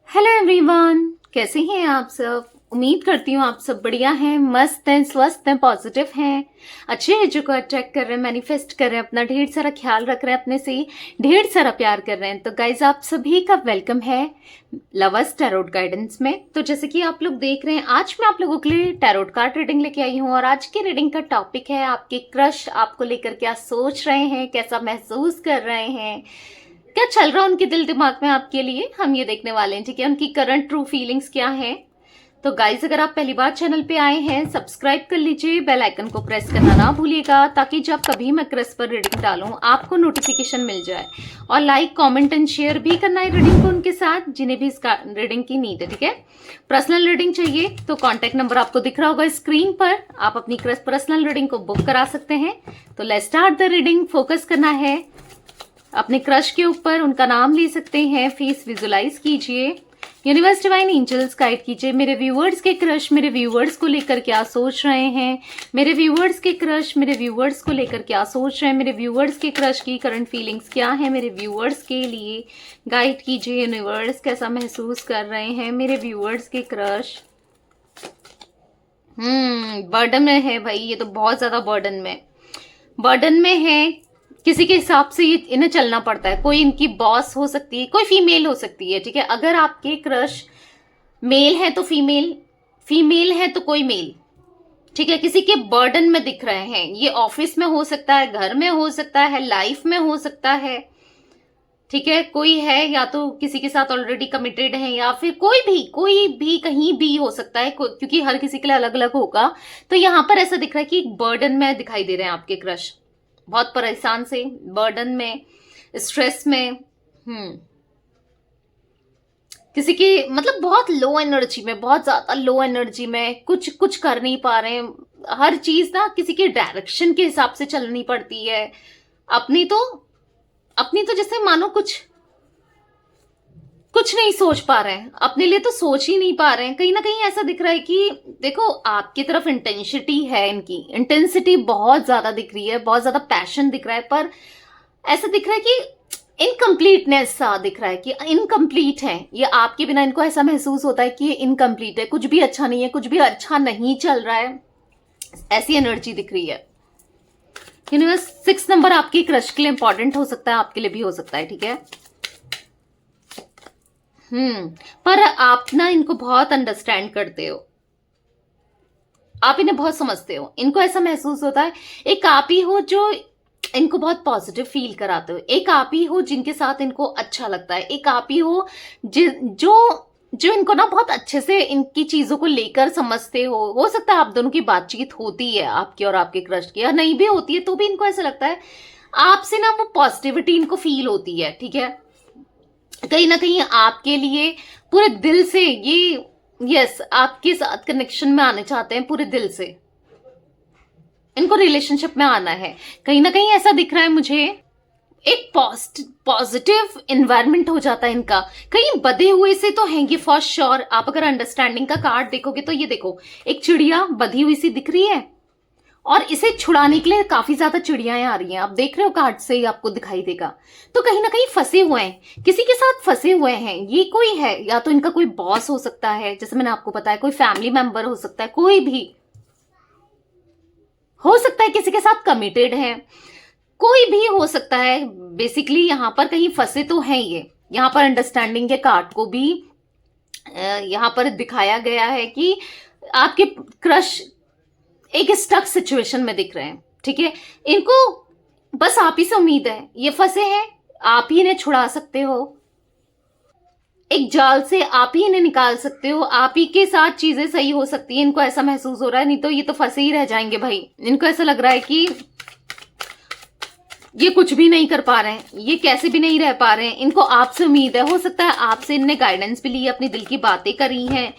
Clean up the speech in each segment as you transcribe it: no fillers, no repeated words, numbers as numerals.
Hello everyone, कैसे हैं आप सब। उम्मीद करती हूँ आप सब बढ़िया हैं, मस्त हैं, स्वस्थ हैं, पॉजिटिव हैं, अच्छे एनर्जी को अट्रैक्ट कर रहे हैं, मैनिफेस्ट कर रहे हैं, अपना ढेर सारा ख्याल रख रहे हैं, अपने से ढेर सारा प्यार कर रहे हैं। तो गाइज आप सभी का वेलकम है लवर्स टैरोट गाइडेंस में। तो जैसे कि आप लोग देख रहे हैं, आज मैं आप लोगों के लिए टैरोट कार्ड रीडिंग लेके आई हूँ और आज की रीडिंग का टॉपिक है आपके क्रश आपको लेकर क्या सोच रहे हैं, कैसा महसूस कर रहे हैं, क्या चल रहा है उनके दिल दिमाग में आपके लिए, हम ये देखने वाले हैं। ठीक है, उनकी करंट ट्रू फीलिंग्स क्या है। तो गाइज अगर आप पहली बार चैनल पे आए हैं, सब्सक्राइब कर लीजिए, बेल आइकन को प्रेस करना ना भूलिएगा ताकि जब कभी मैं क्रश पर रीडिंग डालूं आपको नोटिफिकेशन मिल जाए। और लाइक कमेंट एंड शेयर भी करना है रीडिंग को उनके साथ जिन्हें भी इस रीडिंग की नीड है। ठीक है, पर्सनल रीडिंग चाहिए तो कॉन्टेक्ट नंबर आपको दिख रहा होगा स्क्रीन पर, आप अपनी क्रश पर्सनल रीडिंग को बुक करा सकते हैं। तो let's start the reading. Focus करना है अपने क्रश के ऊपर, उनका नाम ले सकते हैं, फेस विजुलाइज कीजिए, यूनिवर्स डिवाइन एंजल्स गाइड कीजिए। मेरे व्यूवर्स के क्रश मेरे व्यूवर्स को लेकर क्या सोच रहे हैं, मेरे व्यूवर्स के क्रश मेरे व्यूवर्स को लेकर क्या सोच रहे हैं, मेरे व्यूवर्स के क्रश की करंट फीलिंग्स क्या है, मेरे व्यूवर्स के लिए गाइड कीजिए। यूनिवर्स कैसा महसूस कर रहे हैं मेरे व्यूवर्स के क्रश। बर्डन में है भाई, ये तो बहुत ज्यादा बर्डन में है। किसी के हिसाब से इन्हें चलना पड़ता है। कोई इनकी बॉस हो सकती है, कोई फीमेल हो सकती है। ठीक है, अगर आपके क्रश मेल है तो फीमेल, फीमेल है तो कोई मेल। ठीक है, किसी के बर्डन में दिख रहे हैं। ये ऑफिस में हो सकता है, घर में हो सकता है, लाइफ में हो सकता है। ठीक है, कोई है या तो किसी के साथ ऑलरेडी कमिटेड है या फिर कोई भी कहीं भी हो सकता है, क्योंकि हर किसी के लिए अलग अलग होगा। तो यहाँ पर ऐसा दिख रहा है कि बर्डन में दिखाई दे रहे हैं आपके क्रश, बहुत परेशान से, बर्डन में, स्ट्रेस में। किसी की मतलब बहुत लो एनर्जी में, बहुत ज्यादा लो एनर्जी में, कुछ कर नहीं पा रहे हैं। हर चीज ना किसी के डायरेक्शन के हिसाब से चलनी पड़ती है। अपनी तो जैसे मानो कुछ नहीं सोच पा रहे हैं, अपने लिए तो सोच ही नहीं पा रहे हैं। कहीं ना कहीं ऐसा दिख रहा है कि देखो आपकी तरफ इंटेंसिटी है, इनकी इंटेंसिटी बहुत ज्यादा दिख रही है, बहुत ज्यादा पैशन दिख रहा है, पर ऐसा दिख रहा है कि इनकम्प्लीटनेस सा दिख रहा है कि इनकम्प्लीट है ये। आपके बिना इनको ऐसा महसूस होता है कि ये इनकम्प्लीट है, कुछ भी अच्छा नहीं है, कुछ भी अच्छा नहीं चल रहा है, ऐसी एनर्जी दिख रही है। यूनिवर्स 6 नंबर आपके क्रश के लिए इंपॉर्टेंट हो सकता है, आपके लिए भी हो सकता है। ठीक है, पर आप ना इनको बहुत अंडरस्टैंड करते हो, आप इन्हें बहुत समझते हो। इनको ऐसा महसूस होता है एक आप ही हो जो इनको बहुत पॉजिटिव फील कराते हो, एक आप ही हो जिनके साथ इनको अच्छा लगता है, एक आप ही हो जो इनको ना बहुत अच्छे से इनकी चीजों को लेकर समझते हो सकता है आप दोनों की बातचीत होती है, आपकी और आपके क्रश की, या नहीं भी होती है तो भी इनको ऐसा लगता है आपसे ना वो पॉजिटिविटी इनको फील होती है। ठीक है, कहीं ना कहीं आपके लिए पूरे दिल से ये यस आपके साथ कनेक्शन में आने चाहते हैं, पूरे दिल से इनको रिलेशनशिप में आना है। कहीं ना कहीं ऐसा दिख रहा है मुझे, एक पॉजिटिव एनवायरनमेंट हो जाता है इनका। कहीं बधे हुए से तो हैं ये फॉर श्योर। आप अगर अंडरस्टैंडिंग का कार्ड देखोगे तो ये देखो, एक चिड़िया बधी हुई सी दिख रही है और इसे छुड़ाने के लिए काफी ज्यादा चिड़ियाएं आ रही हैं। आप देख रहे हो कार्ड से ही आपको दिखाई देगा। तो कहीं ना कहीं फंसे हुए हैं, किसी के साथ फंसे हुए हैं। ये कोई है, या तो इनका कोई बॉस हो सकता है, जैसे मैंने आपको बताया, कोई फैमिली मेंबर हो सकता है, कोई भी हो सकता है, किसी के साथ कमिटेड है, कोई भी हो सकता है। बेसिकली यहां पर कहीं फंसे तो हैं ये। यहां पर अंडरस्टैंडिंग के कार्ड को भी यहां पर दिखाया गया है कि आपके क्रश एक स्टक सिचुएशन में दिख रहे हैं। ठीक है, इनको बस आप ही से उम्मीद है, ये फंसे हैं, आप ही इन्हें छुड़ा सकते हो, एक जाल से आप ही इन्हें निकाल सकते हो, आप ही के साथ चीजें सही हो सकती है। इनको ऐसा महसूस हो रहा है, नहीं तो ये तो फंसे ही रह जाएंगे भाई। इनको ऐसा लग रहा है कि ये कुछ भी नहीं कर पा रहे हैं, ये कैसे भी नहीं रह पा रहे हैं। इनको आपसे उम्मीद है, हो सकता है आपसे इनने गाइडेंस भी ली, अपनी दिल की बातें करी हैं,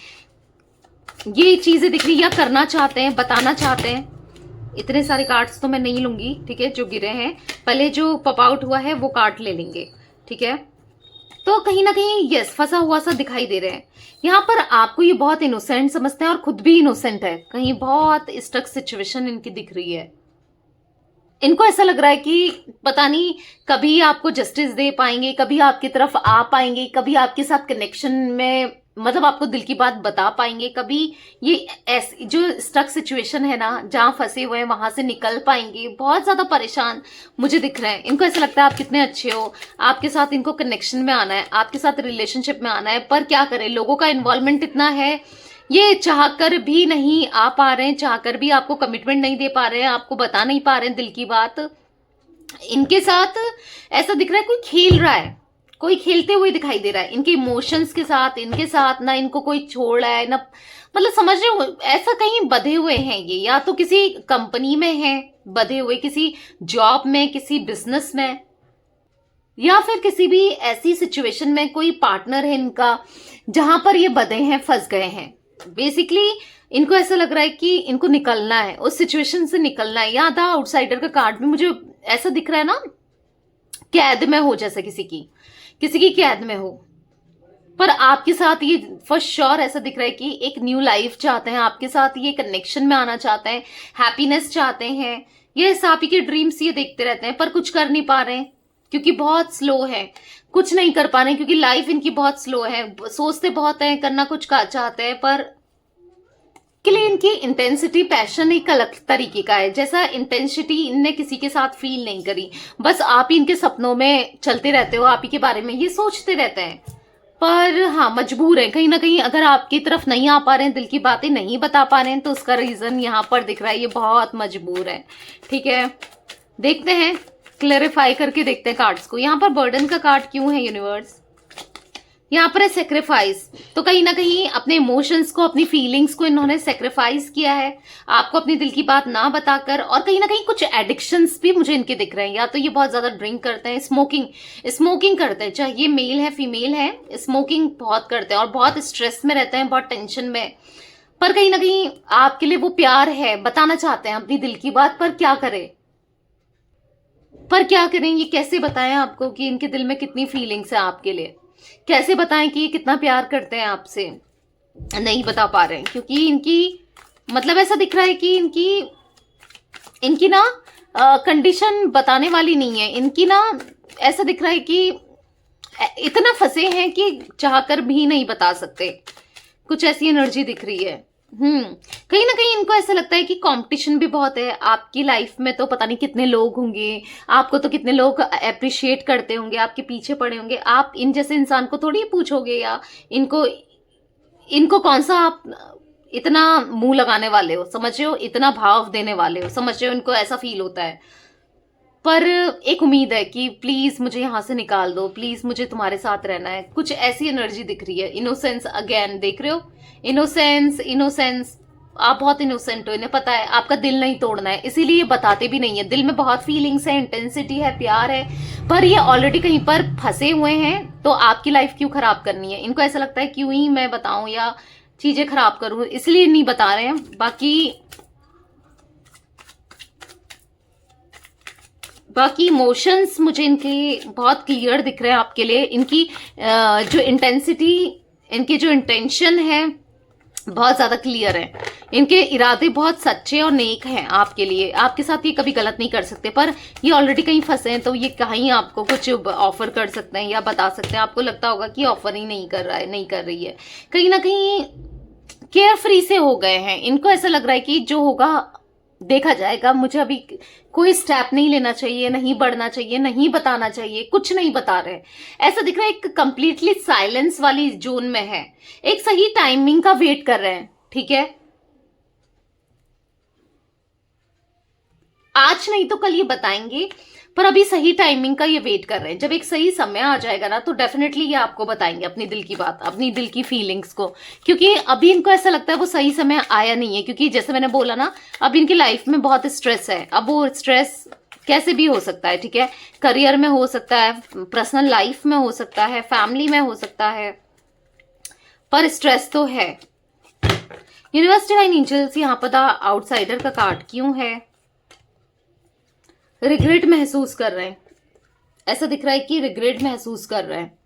ये चीजें दिख रही या करना चाहते हैं, बताना चाहते हैं। इतने सारे कार्ड्स तो मैं नहीं लूंगी, ठीक है, जो गिरे हैं, पहले जो पॉप आउट हुआ है वो कार्ड ले लेंगे। ठीक है, तो कहीं ना कहीं यस फंसा हुआ सा दिखाई दे रहे हैं। यहाँ पर आपको ये बहुत इनोसेंट समझते हैं और खुद भी इनोसेंट है, कहीं बहुत स्टक सिचुएशन इनकी दिख रही है। इनको ऐसा लग रहा है कि पता नहीं कभी आपको जस्टिस दे पाएंगे, कभी आपकी तरफ आ पाएंगे, कभी आपके साथ कनेक्शन में मतलब आपको दिल की बात बता पाएंगे, कभी ये ऐसी जो स्टक सिचुएशन है ना जहां फंसे हुए हैं वहां से निकल पाएंगे। बहुत ज्यादा परेशान मुझे दिख रहे हैं। इनको ऐसा लगता है आप कितने अच्छे हो, आपके साथ इनको कनेक्शन में आना है, आपके साथ रिलेशनशिप में आना है, पर क्या करें, लोगों का इन्वॉल्वमेंट इतना है, ये चाहकर भी नहीं आ पा रहे हैं, चाहकर भी आपको कमिटमेंट नहीं दे पा रहे हैं, आपको बता नहीं पा रहे हैं दिल की बात। इनके साथ ऐसा दिख रहा है कोई खेल रहा है, कोई खेलते हुए दिखाई दे रहा है इनके इमोशंस के साथ। इनके साथ ना इनको कोई छोड़ रहा है ना, मतलब समझ रहे हो, ऐसा कहीं बधे हुए हैं ये, या तो किसी कंपनी में है बधे हुए, किसी जॉब में, किसी बिजनेस में, या फिर किसी भी ऐसी सिचुएशन में कोई पार्टनर है इनका जहां पर ये बधे हैं, फंस गए हैं। बेसिकली इनको ऐसा लग रहा है कि इनको निकलना है, उस सिचुएशन से निकलना है। या था आउटसाइडर का कार्ड भी मुझे ऐसा दिख रहा है ना, कैद में हो, जैसे किसी की कैद में हो, पर आपके साथ ये फॉर श्योर ऐसा दिख रहा है कि एक न्यू लाइफ चाहते हैं आपके साथ, ये कनेक्शन में आना चाहते हैं, हैप्पीनेस चाहते हैं। ये आप ही के ड्रीम्स ये देखते रहते हैं, पर कुछ कर नहीं पा रहे हैं क्योंकि बहुत स्लो है, कुछ नहीं कर पा रहे हैं क्योंकि लाइफ इनकी बहुत स्लो है। सोचते बहुत है, करना कुछ का चाहते हैं, पर के लिए इनकी इंटेंसिटी, पैशन एक अलग तरीके का है, जैसा इंटेंसिटी इनने किसी के साथ फील नहीं करी। बस आप ही इनके सपनों में चलते रहते हो, आप ही के बारे में ये सोचते रहते हैं, पर हाँ मजबूर है कहीं ना कहीं। अगर आपकी तरफ नहीं आ पा रहे हैं, दिल की बातें नहीं बता पा रहे हैं, तो उसका रीजन यहाँ पर दिख रहा है, ये बहुत मजबूर है। ठीक है, देखते हैं, क्लेरिफाई करके देखते हैं कार्ड्स को। यहाँ पर बर्डन का कार्ड क्यों है यूनिवर्स? यहाँ पर है सेक्रीफाइस। तो कहीं ना कहीं अपने इमोशंस को, अपनी फीलिंग्स को इन्होंने सेक्रीफाइस किया है आपको अपनी दिल की बात ना बताकर। और कहीं ना कहीं कुछ एडिक्शंस भी मुझे इनके दिख रहे हैं। या तो ये बहुत ज्यादा ड्रिंक करते हैं, स्मोकिंग करते हैं, चाहे ये मेल है फीमेल है, स्मोकिंग बहुत करते हैं और बहुत स्ट्रेस में रहते हैं, बहुत टेंशन में। पर कहीं ना कहीं आपके लिए वो प्यार है, बताना चाहते हैं अपनी दिल की बात, पर क्या करें, ये कैसे बताएं आपको कि इनके दिल में कितनी फीलिंग्स है आपके लिए, कैसे बताएं कि ये कितना प्यार करते हैं आपसे? नहीं बता पा रहे हैं क्योंकि इनकी मतलब ऐसा दिख रहा है कि इनकी ना कंडीशन बताने वाली नहीं है। इनकी ना ऐसा दिख रहा है कि इतना फंसे हैं कि चाहकर भी नहीं बता सकते, कुछ ऐसी एनर्जी दिख रही है। कहीं ना कहीं इनको ऐसा लगता है कि कंपटीशन भी बहुत है आपकी लाइफ में, तो पता नहीं कितने लोग होंगे, आपको तो कितने लोग अप्रिशिएट करते होंगे, आपके पीछे पड़े होंगे। आप इन जैसे इंसान को थोड़ी पूछोगे, या इनको कौन सा आप इतना मुंह लगाने वाले हो, समझ रहे हो, इतना भाव देने वाले हो, समझ रहे हो, इनको ऐसा फील होता है। पर एक उम्मीद है कि प्लीज मुझे यहां से निकाल दो, प्लीज मुझे तुम्हारे साथ रहना है, कुछ ऐसी एनर्जी दिख रही है। इनोसेंस अगेन देख रहे हो, इनोसेंस आप बहुत इनोसेंट हो, इन्हें पता है आपका दिल नहीं तोड़ना है, इसीलिए ये बताते भी नहीं है। दिल में बहुत फीलिंग्स है, इंटेंसिटी है, प्यार है, पर ये ऑलरेडी कहीं पर फंसे हुए हैं। तो आपकी लाइफ क्यों खराब करनी है? इनको ऐसा लगता है क्यों ही मैं बताऊं या चीजें खराब करूं, इसलिए नहीं बता रहे हैं। बाकी इमोशंस मुझे इनके बहुत क्लियर दिख रहे हैं आपके लिए। इनकी जो इंटेंसिटी, इनके जो इंटेंशन है बहुत ज्यादा क्लियर है। इनके इरादे बहुत सच्चे और नेक हैं आपके लिए, आपके साथ ये कभी गलत नहीं कर सकते। पर ये ऑलरेडी कहीं फंसे हैं, तो ये कहीं आपको कुछ ऑफर कर सकते हैं या बता सकते हैं। आपको लगता होगा कि ऑफर ही नहीं कर रहा है, नहीं कर रही है, कहीं ना कहीं केयर फ्री से हो गए हैं। इनको ऐसा लग रहा है कि जो होगा देखा जाएगा, मुझे अभी कोई स्टेप नहीं लेना चाहिए, नहीं बढ़ना चाहिए, नहीं बताना चाहिए, कुछ नहीं बता रहे। ऐसा दिख रहा है एक कंप्लीटली साइलेंस वाली जोन में है, एक सही टाइमिंग का वेट कर रहे हैं। ठीक है, आज नहीं तो कल ये बताएंगे, पर अभी सही टाइमिंग का ये वेट कर रहे हैं। जब एक सही समय आ जाएगा ना, तो डेफिनेटली ये आपको बताएंगे अपनी दिल की बात, अपनी दिल की फीलिंग्स को, क्योंकि अभी इनको ऐसा लगता है वो सही समय आया नहीं है। क्योंकि जैसे मैंने बोला ना, अब इनकी लाइफ में बहुत स्ट्रेस है। अब वो स्ट्रेस कैसे भी हो सकता है, ठीक है, करियर में हो सकता है, पर्सनल लाइफ में हो सकता है, फैमिली में हो सकता है, पर स्ट्रेस तो है। यूनिवर्स डिवाइन एंजल्स, यहाँ पर आउटसाइडर का कार्ड क्यों है? रिग्रेट महसूस कर रहे हैं, ऐसा दिख रहा है कि रिग्रेट महसूस कर रहे हैं।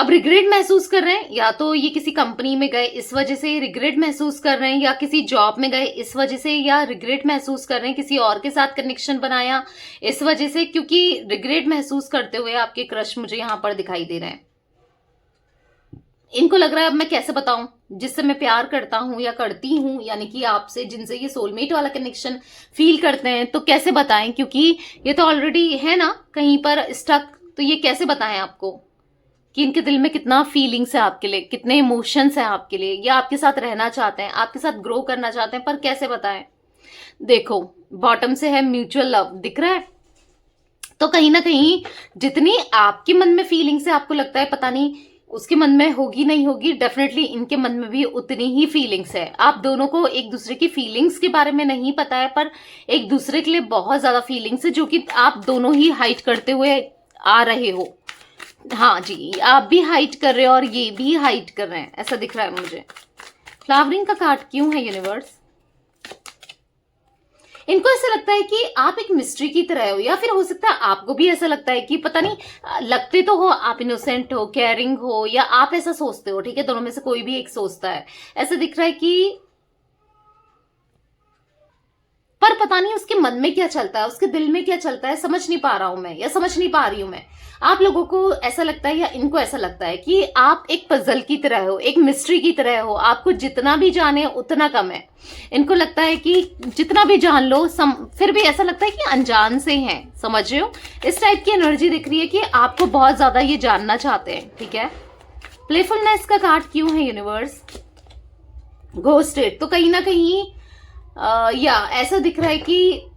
अब रिग्रेट महसूस कर रहे हैं, या तो ये किसी कंपनी में गए इस वजह से रिग्रेट महसूस कर रहे हैं, या किसी जॉब में गए इस वजह से, या रिग्रेट महसूस कर रहे हैं किसी और के साथ कनेक्शन बनाया इस वजह से, क्योंकि रिग्रेट महसूस करते हुए आपके क्रश मुझे यहां पर दिखाई दे रहे हैं। इनको लग रहा है अब मैं कैसे बताऊं, जिससे मैं प्यार करता हूं या करती हूं, यानी कि आपसे, जिनसे ये सोलमेट वाला कनेक्शन फील करते हैं, तो कैसे बताएं, क्योंकि ये तो ऑलरेडी है ना कहीं पर स्टक, तो ये कैसे बताएं आपको कि इनके दिल में कितना फीलिंग्स है आपके लिए, कितने इमोशंस हैं आपके लिए, या आपके साथ रहना चाहते हैं, आपके साथ ग्रो करना चाहते हैं, पर कैसे बताएं। देखो बॉटम से है म्यूचुअल लव दिख रहा है, तो कहीं ना कहीं जितनी आपके मन में फीलिंग्स है, आपको लगता है पता नहीं उसके मन में होगी नहीं होगी, डेफिनेटली इनके मन में भी उतनी ही फीलिंग्स है। आप दोनों को एक दूसरे की फीलिंग्स के बारे में नहीं पता है, पर एक दूसरे के लिए बहुत ज्यादा फीलिंग्स है, जो कि आप दोनों ही हाइड करते हुए आ रहे हो। हाँ जी, आप भी हाइड कर रहे हो और ये भी हाइड कर रहे हैं, ऐसा दिख रहा है मुझे। फ्लावरिंग का कार्ड क्यों है यूनिवर्स? इनको ऐसा लगता है कि आप एक मिस्ट्री की तरह हो, या फिर हो सकता है आपको भी ऐसा लगता है कि पता नहीं, लगते तो हो आप इनोसेंट हो, केयरिंग हो, या आप ऐसा सोचते हो, ठीक है, दोनों में से कोई भी एक सोचता है। ऐसा दिख रहा है कि पर पता नहीं उसके मन में क्या चलता है, उसके दिल में क्या चलता है, समझ नहीं पा रहा हूं मैं, या समझ नहीं पा रही हूं मैं। आप लोगों को ऐसा लगता है, या इनको ऐसा लगता है कि आप एक पजल की तरह हो, एक मिस्ट्री की तरह हो, आपको जितना भी जाने उतना कम है। इनको लगता है कि जितना भी जान लो फिर भी ऐसा लगता है कि अनजान से हैं, समझ रहे हो? इस टाइप की एनर्जी दिख रही है कि आपको बहुत ज्यादा ये जानना चाहते हैं, ठीक है। प्लेफुलनेस का कार्ड क्यों है यूनिवर्स? घोस्टेड, तो कहीं ना कहीं या ऐसा दिख रहा है कि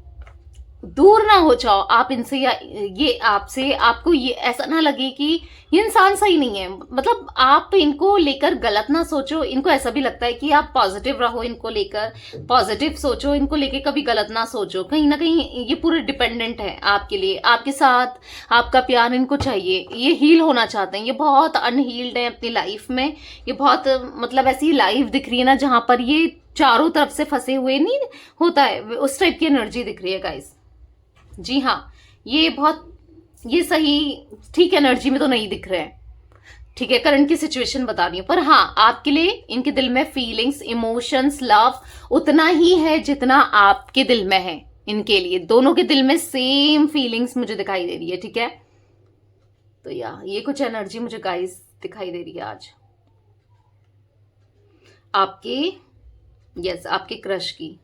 दूर ना हो जाओ आप इनसे, या ये आपसे, आपको ये ऐसा ना लगे कि ये इंसान सही नहीं है, मतलब आप इनको लेकर गलत ना सोचो। इनको ऐसा भी लगता है कि आप पॉजिटिव रहो, इनको लेकर पॉजिटिव सोचो, इनको लेकर कभी गलत ना सोचो। कहीं ना कहीं ये पूरे डिपेंडेंट है आपके लिए, आपके साथ आपका प्यार इनको चाहिए, ये हील होना चाहते हैं, ये बहुत अनहील्ड है अपनी लाइफ में। ये बहुत मतलब ऐसी लाइफ दिख रही है ना जहां पर ये चारों तरफ से फंसे हुए नहीं होता है, उस टाइप की एनर्जी दिख रही है गाइस। जी हाँ, ये बहुत, ये सही ठीक एनर्जी में तो नहीं दिख रहे हैं, ठीक है, करंट की सिचुएशन बता रही हूँ। पर हाँ, आपके लिए इनके दिल में फीलिंग्स, इमोशंस, लव उतना ही है जितना आपके दिल में है। इनके लिए दोनों के दिल में सेम फीलिंग्स मुझे दिखाई दे रही है, ठीक है। तो ये कुछ एनर्जी मुझे गाइस दिखाई दे रही है आज आपके, यस, आपके क्रश की।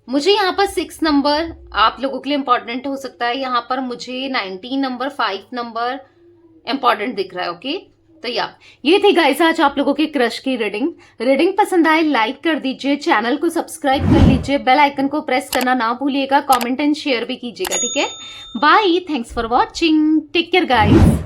मुझे यहाँ पर 6 नंबर आप लोगों के लिए इंपॉर्टेंट हो सकता है, यहाँ पर मुझे 19 नंबर, 5 नंबर इंपॉर्टेंट दिख रहा है, ओके। तो ये थी गाइस आज आप लोगों के क्रश की रीडिंग पसंद आए लाइक कर दीजिए, चैनल को सब्सक्राइब कर लीजिए, बेल आइकन को प्रेस करना ना भूलिएगा, कमेंट एंड शेयर भी कीजिएगा, ठीक है। Bye, thanks for watching, take care guys.